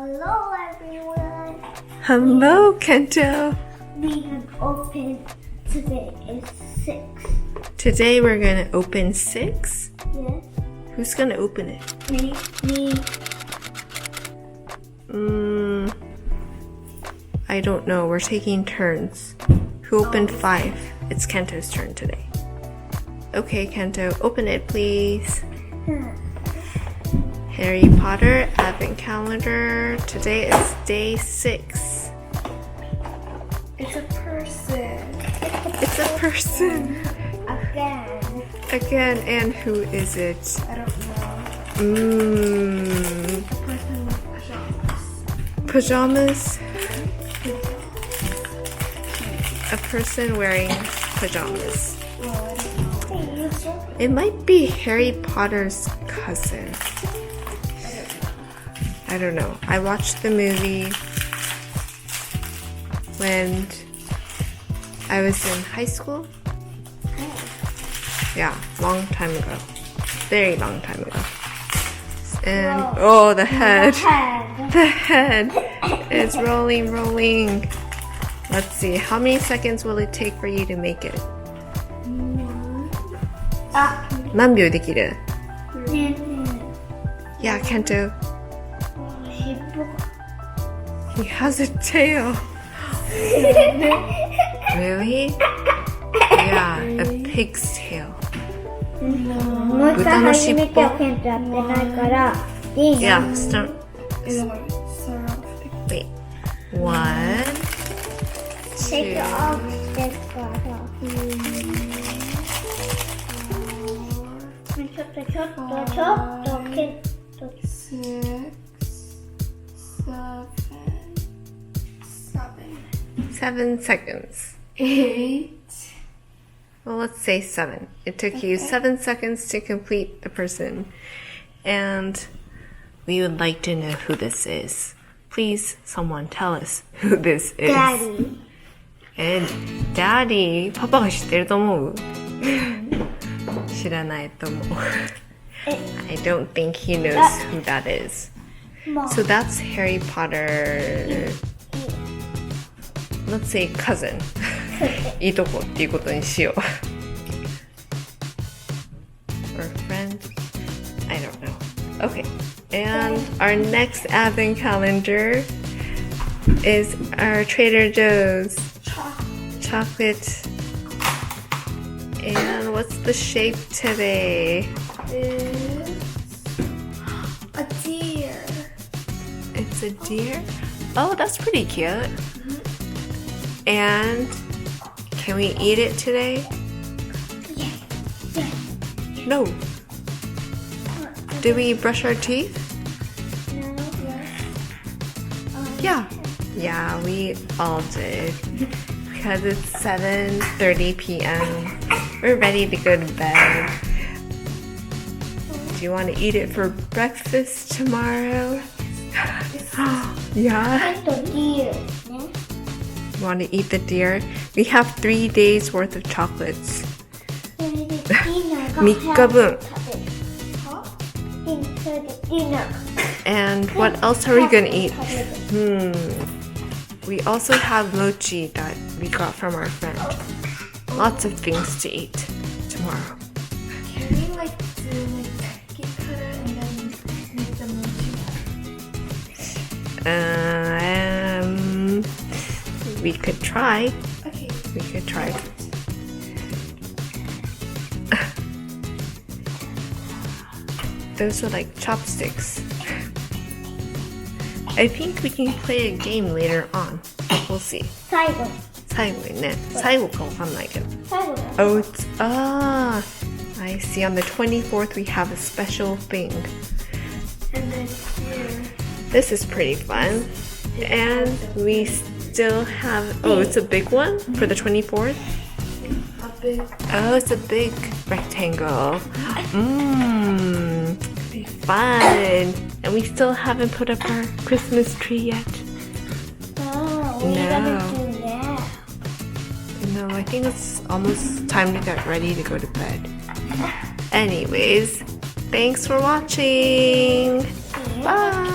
Hello everyone. Hello, Kento. We have opened today is 6. Today we're gonna open 6. Yes. Who's gonna open it? Me. I don't know. We're taking turns. Who opened 5? It's Kento's turn today. Okay, Kento, open it, please. Harry Potter Advent Calendar. Today is day 6. It's a person. It's a person. Again, and who is it? I don't know. A person with pajamas? A person wearing pajamas. It might be Harry Potter's cousin. I don't know. I watched the movie when I was in high school. Yeah, long time ago. Very long time ago. And oh, the head. The head is rolling. Let's see. How many seconds will it take for you to make it? 何秒できる? Yeah, Kento. He has a tail. Really? Yeah, a pig's tail. もう一回始めてよ、ケントやってないからいいね。 Yeah, start. Wait. 1, 手 2. をしてからちょっとケント 7 seconds. 8. Well, let's say 7. It took you 7 seconds to complete the person. And we would like to know who this is. Please, someone tell us who this is. Daddy. Daddy? パパが知ってると思う？知らないと思う。I don't think he knows who that is. So that's Harry Potter. Let's say cousin. いとこっていうことにしよう。Or friend? I don't know. Okay. And our next advent calendar is our Trader Joe's chocolate. And what's the shape today? A deer. It's a deer? Oh, that's pretty cute. And can we eat it today? No. Do we brush our teeth? Yeah. Yeah, we all did. Because it's 7:30 p.m. We're ready to go to bed. Do you want to eat it for breakfast tomorrow? Yeah. You want to eat the deer? We have 3 days worth of chocolates. 3日分. And what else are we gonna eat? We also have mochi that we got from our friend. Lots of things to eat tomorrow. Can we do cookie cutter and then make the mochi? We could try. Okay. We could try. Those are like chopsticks. I think we can play a game later on. We'll see. 最後最後にね。最後かわかんないけど。最後だよ。 Oh, it's I see. On the 24th, we have a special thing. And then here. This is pretty fun. And we still have. Oh, it's a big one for the 24th. A big. Oh, it's a big rectangle. Fun. And we still haven't put up our Christmas tree yet. Oh, we're gonna do that. No, I think it's almost time to get ready to go to bed. Anyways, thanks for watching. Bye.